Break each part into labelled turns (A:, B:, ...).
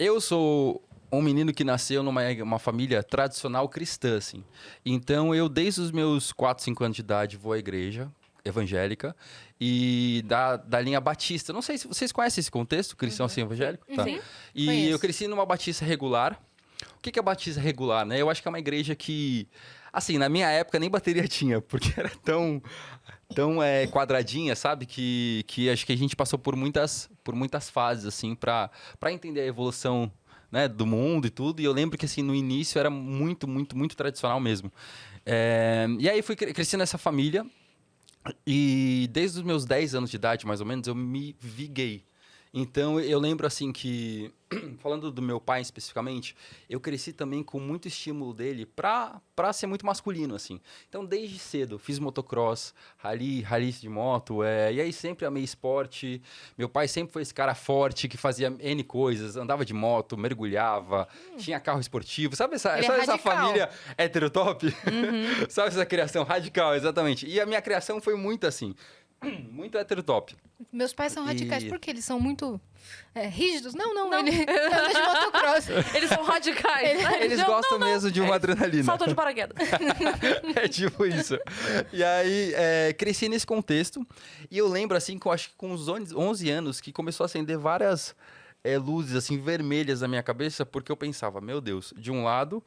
A: eu sou um menino que nasceu numa uma família tradicional cristã, assim. Então, eu, desde os meus 4, 5 anos de idade, vou à igreja evangélica e da linha batista. Não sei se vocês conhecem esse contexto, cristão assim evangélico? Tá.
B: Sim,
A: E
B: conheço.
A: eu cresci numa batista regular. O que é batista regular, né? Eu acho que é uma igreja que, assim, na minha época nem bateria tinha, porque era tão quadradinha, sabe? Que acho que a gente passou por muitas fases, assim, para entender a evolução, né, do mundo e tudo. E eu lembro que, assim, no início era muito, muito, muito tradicional mesmo. E aí cresci nessa família e desde os meus 10 anos de idade, mais ou menos, eu me vi gay. Então, eu lembro, assim, que... Falando do meu pai especificamente, eu cresci também com muito estímulo dele pra ser muito masculino, assim. Então, desde cedo, fiz motocross, rally de moto, e aí sempre amei esporte. Meu pai sempre foi esse cara forte que fazia N coisas, andava de moto, mergulhava, tinha carro esportivo. Sabe essa
B: Ele é
A: sabe essa
B: radical.
A: família heterotop? Sabe essa criação radical, exatamente. E a minha criação foi muito assim, muito heterotop.
B: Meus pais são radicais
A: E-
B: porque eles são muito rígidos. Não, ele anda de motocross.
C: Eles são radicais. né?
A: Eles
C: Não,
A: gostam
C: não, não.
A: mesmo de uma adrenalina.
C: Saltou de paraquedas.
A: É tipo isso. E aí, cresci nesse contexto. E eu lembro, assim, que eu acho que com uns 11 anos, que começou a acender várias luzes, assim, vermelhas na minha cabeça, porque eu pensava, meu Deus, de um lado,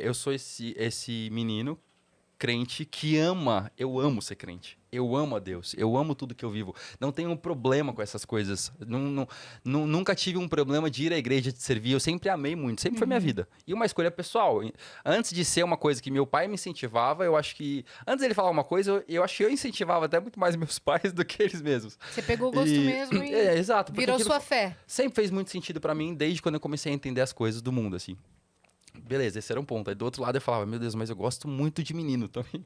A: eu sou esse menino crente que ama, eu amo ser crente. Eu amo a Deus, eu amo tudo que eu vivo. Não tenho um problema com essas coisas. Nunca tive um problema de ir à igreja, de servir. Eu sempre amei muito, sempre foi minha vida. E uma escolha pessoal. Antes de ser uma coisa que meu pai me incentivava, eu acho que... Antes dele falar uma coisa, eu acho que eu incentivava até muito mais meus pais do que eles mesmos.
B: Você pegou o gosto mesmo e
A: Exato. porque
B: virou
A: aquilo
B: sua fé.
A: sempre fez muito sentido pra mim, desde quando eu comecei a entender as coisas do mundo, assim. Beleza, esse era um ponto. Aí do outro lado eu falava, meu Deus, mas eu gosto muito de menino também.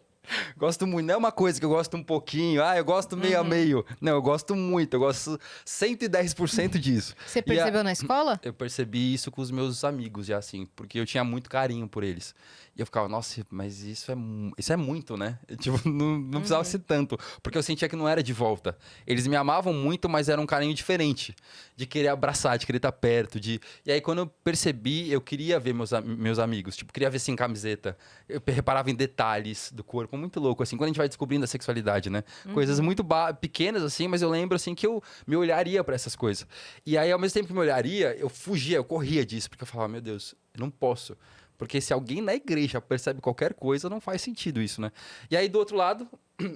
A: Gosto muito. Não é uma coisa que eu gosto um pouquinho. Eu gosto meio a meio. Não, eu gosto muito. Eu gosto 110% disso.
B: Você percebeu na escola?
A: Eu percebi isso com os meus amigos já, assim. Porque eu tinha muito carinho por eles. E eu ficava, nossa, mas isso é muito, né? Tipo, não precisava ser tanto. Porque eu sentia que não era de volta. Eles me amavam muito, mas era um carinho diferente. De querer abraçar, de querer estar perto. E aí, quando eu percebi, eu queria ver meus amigos. Tipo, queria ver sem camiseta. Eu reparava em detalhes do corpo. Muito louco, assim. Quando a gente vai descobrindo a sexualidade, né? Coisas muito pequenas, assim. Mas eu lembro, assim, que eu me olharia para essas coisas. E aí, ao mesmo tempo que me olharia, eu fugia, eu corria disso. Porque eu falava, meu Deus, eu não posso. Porque se alguém na igreja percebe qualquer coisa, não faz sentido isso, né? E aí, do outro lado,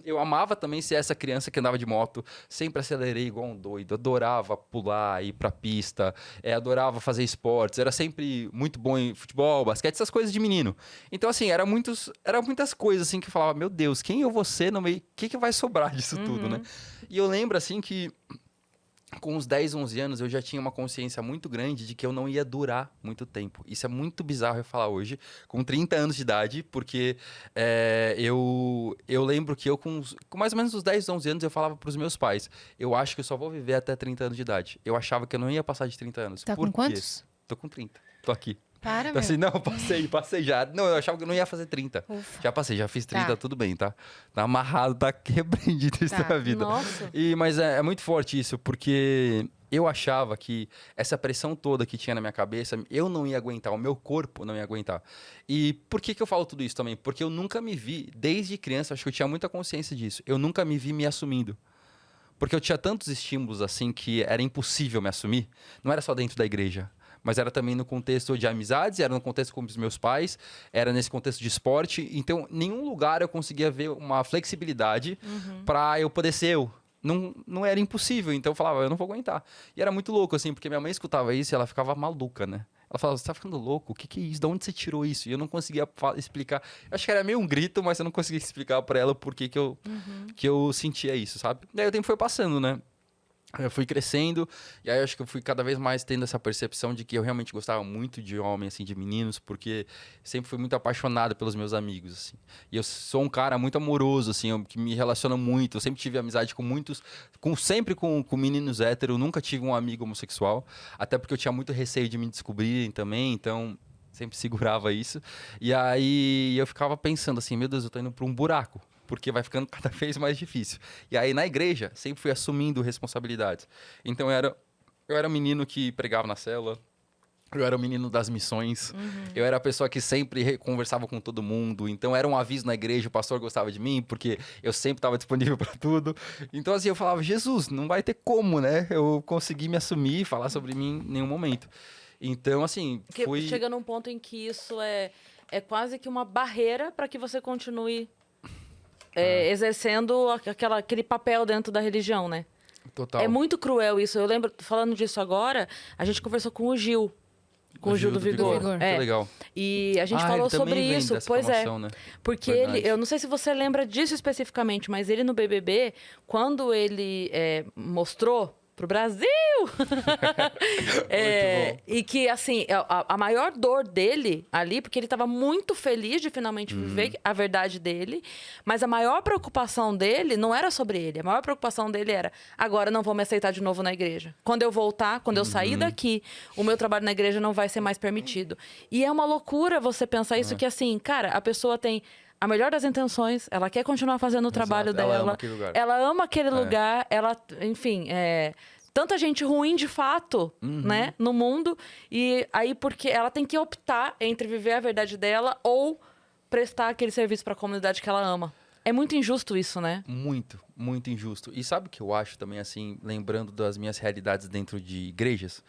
A: eu amava também ser essa criança que andava de moto. Sempre acelerei igual um doido. Adorava pular, ir pra pista. Adorava fazer esportes. Era sempre muito bom em futebol, basquete, essas coisas de menino. Então, assim, era muitas coisas, assim, que eu falava, meu Deus, quem eu vou ser no meio... O que vai sobrar disso tudo, né? E eu lembro, assim, que... Com uns 10, 11 anos, eu já tinha uma consciência muito grande de que eu não ia durar muito tempo. Isso é muito bizarro eu falar hoje, com 30 anos de idade, porque eu lembro que eu, com mais ou menos uns 10, 11 anos, eu falava para os meus pais, eu acho que eu só vou viver até 30 anos de idade. Eu achava que eu não ia passar de 30 anos.
B: Tá
A: Por
B: com
A: quê?
B: quantos?
A: Tô com 30. Tô aqui.
B: Para,
A: Então,
B: meu.
A: assim, não, passei já. Não, eu achava que eu não ia fazer 30.
B: Ufa.
A: Já passei, já fiz 30,
B: Tá.
A: tudo bem, tá? Tá amarrado, tá repreendido isso
B: Tá.
A: na vida.
C: Nossa.
A: Mas é muito forte isso, porque eu achava que essa pressão toda que tinha na minha cabeça, eu não ia aguentar, o meu corpo não ia aguentar. E por que eu falo tudo isso também? Porque eu nunca me vi, desde criança, acho que eu tinha muita consciência disso, eu nunca me vi me assumindo. Porque eu tinha tantos estímulos assim que era impossível me assumir. Não era só dentro da igreja, mas era também no contexto de amizades, era no contexto com os meus pais, era nesse contexto de esporte. Então, em nenhum lugar eu conseguia ver uma flexibilidade para eu poder ser eu. Não era impossível, então eu falava, eu não vou aguentar. E era muito louco, assim, porque minha mãe escutava isso e ela ficava maluca, né? Ela falava, você tá ficando louco? O que é isso? De onde você tirou isso? E eu não conseguia explicar. Eu acho que era meio um grito, mas eu não conseguia explicar pra ela por que eu sentia isso, sabe? Daí o tempo foi passando, né? Eu fui crescendo, e aí eu acho que eu fui cada vez mais tendo essa percepção de que eu realmente gostava muito de homem, assim, de meninos, porque sempre fui muito apaixonado pelos meus amigos, assim. E eu sou um cara muito amoroso, assim, que me relaciona muito. Eu sempre tive amizade com muitos, sempre com meninos héteros, nunca tive um amigo homossexual, até porque eu tinha muito receio de me descobrirem também, então sempre segurava isso. E aí eu ficava pensando assim, meu Deus, eu tô indo pra um buraco. Porque vai ficando cada vez mais difícil. E aí, na igreja, sempre fui assumindo responsabilidades. Então, eu era um menino que pregava na célula, Eu era o menino das missões. Eu era a pessoa que sempre conversava com todo mundo. Então, era um aviso na igreja, o pastor gostava de mim, porque eu sempre estava disponível para tudo. Então, assim, eu falava, Jesus, não vai ter como, né? Eu consegui me assumir, falar sobre mim em nenhum momento. Então, assim,
C: Porque chega num ponto em que isso é quase que uma barreira para que você continue exercendo aquele papel dentro da religião, né?
A: Total.
C: É muito cruel isso. Eu lembro, falando disso agora, a gente conversou com o Gil. Com o Gil do Vigor.
A: Que legal.
C: E a gente falou
A: ele também
C: sobre
A: vem
C: isso.
A: dessa
C: Pois
A: formação, né?
C: Porque
A: Verdade.
C: eu não sei se você lembra disso especificamente, mas ele no BBB, quando ele mostrou pro Brasil,
A: Muito bom.
C: e que, assim, a maior dor dele ali, porque ele estava muito feliz de finalmente viver a verdade dele, mas a maior preocupação dele não era sobre ele. A maior preocupação dele era, agora não vou me aceitar de novo na igreja. Quando eu voltar, quando eu sair daqui, o meu trabalho na igreja não vai ser mais permitido. E é uma loucura você pensar isso, que assim, cara, a pessoa tem a melhor das intenções, ela quer continuar fazendo o trabalho
A: Exato. Ela
C: dela.
A: ama aquele lugar.
C: Ela ama aquele lugar, ela, enfim, tanta gente ruim de fato, né, no mundo. E aí, porque ela tem que optar entre viver a verdade dela ou prestar aquele serviço para a comunidade que ela ama. É muito injusto isso, né?
A: Muito, muito injusto. E sabe o que eu acho também, assim, lembrando das minhas realidades dentro de igrejas?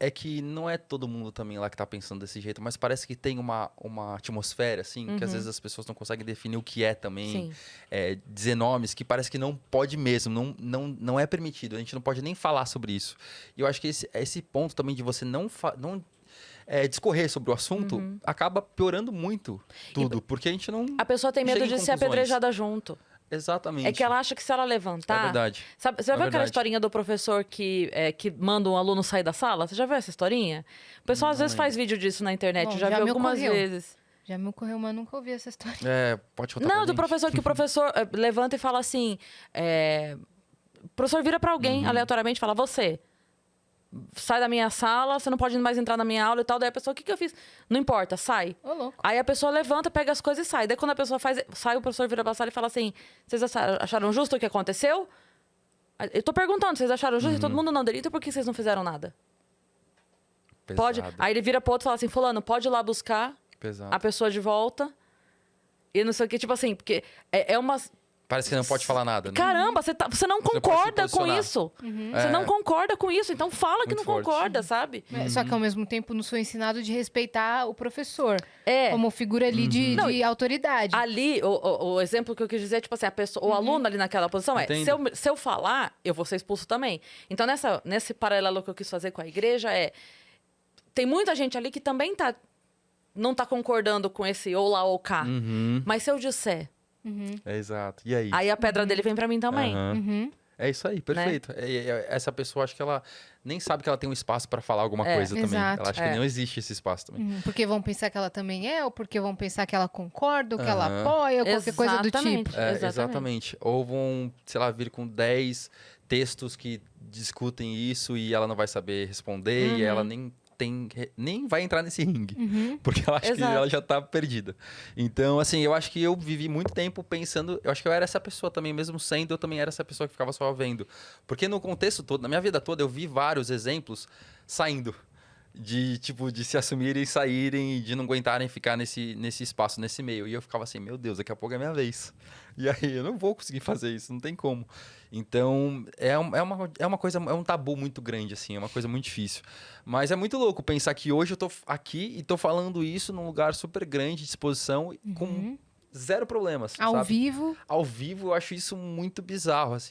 A: É que não é todo mundo também lá que tá pensando desse jeito, mas parece que tem uma atmosfera, assim, que às vezes as pessoas não conseguem definir o que é também.
C: Sim.
A: Dizer nomes que parece que não pode mesmo, não é permitido. A gente não pode nem falar sobre isso. E eu acho que esse ponto também de você não discorrer sobre o assunto acaba piorando muito tudo, porque a gente não.
C: A pessoa tem medo
A: chega em
C: de ser
A: conclusões.
C: apedrejada junto.
A: Exatamente.
C: É que ela acha que se ela
A: É
C: levantar...
A: verdade.
C: Sabe, você já
A: É
C: viu aquela
A: verdade.
C: historinha do professor que manda um aluno sair da sala? Você já viu essa historinha? O pessoal às vezes faz vídeo disso na internet.
B: Bom,
C: já
B: já
C: viu
B: me
C: algumas
B: ocorreu.
C: vezes.
B: Já me ocorreu, mas nunca ouvi essa história.
A: Pode contar
C: Não,
A: pra
C: do
A: gente?
C: professor, que o professor levanta e fala assim... o professor vira pra alguém aleatoriamente e fala, você... Sai da minha sala, você não pode mais entrar na minha aula e tal. Daí a pessoa, o que eu fiz? Não importa, sai.
B: Ô, louco.
C: Aí a pessoa levanta, pega as coisas e sai. Daí quando a pessoa sai, o professor vira pra sala e fala assim: vocês acharam justo o que aconteceu? Eu tô perguntando, vocês acharam justo? E todo mundo não. Então por que vocês não fizeram nada? Pode.
A: Pesado.
C: Aí ele vira pro outro e fala assim: fulano, pode ir lá buscar
A: Pesado.
C: a pessoa de volta. E não sei o que, tipo assim, porque é umas...
A: Parece que não pode falar nada, né?
C: Caramba, você não
A: pode se
C: concorda com
A: posicionar.
C: isso. Você não concorda com isso, então fala que
A: Muito
C: não
A: forte.
C: concorda, sabe?
B: Só que ao mesmo tempo nos foi ensinado de respeitar o professor.
C: É.
B: Como figura ali de autoridade.
C: Ali, o exemplo que eu quis dizer é, tipo assim, o aluno ali naquela posição
A: Entendo.
C: se eu falar, eu vou ser expulso também. Então, nesse paralelo que eu quis fazer com a igreja tem muita gente ali que também não tá concordando com esse ou lá ou cá. Mas se eu disser,
A: Exato. E aí?
C: aí a pedra dele vem pra mim também.
B: Uhum.
A: É isso aí, perfeito. Essa pessoa, acho que ela nem sabe que ela tem um espaço pra falar alguma coisa também.
B: Exato.
A: Ela acha que não existe esse espaço também.
B: Porque vão pensar que ela também ou porque vão pensar que ela concorda, ou que ela apoia, ou qualquer coisa do
C: Exatamente.
B: tipo.
A: Exatamente. Ou vão, sei lá, vir com 10 textos que discutem isso e ela não vai saber responder e ela nem vai entrar nesse ringue. Porque ela acha que
C: Exato.
A: ela já tá perdida. Então, assim, eu acho que eu vivi muito tempo pensando... Eu acho que eu era essa pessoa também, mesmo sendo, eu também era essa pessoa que ficava só vendo. Porque no contexto todo, na minha vida toda, eu vi vários exemplos saindo. De se assumirem e saírem, de não aguentarem ficar nesse espaço, nesse meio. E eu ficava assim, meu Deus, daqui a pouco é minha vez. E aí, eu não vou conseguir fazer isso, não tem como. Então, é uma coisa, é um tabu muito grande, assim, é uma coisa muito difícil. Mas é muito louco pensar que hoje eu tô aqui e tô falando isso num lugar super grande, de exposição, com zero problemas,
B: Ao
A: sabe?
B: vivo.
A: Ao vivo, eu acho isso muito bizarro, assim.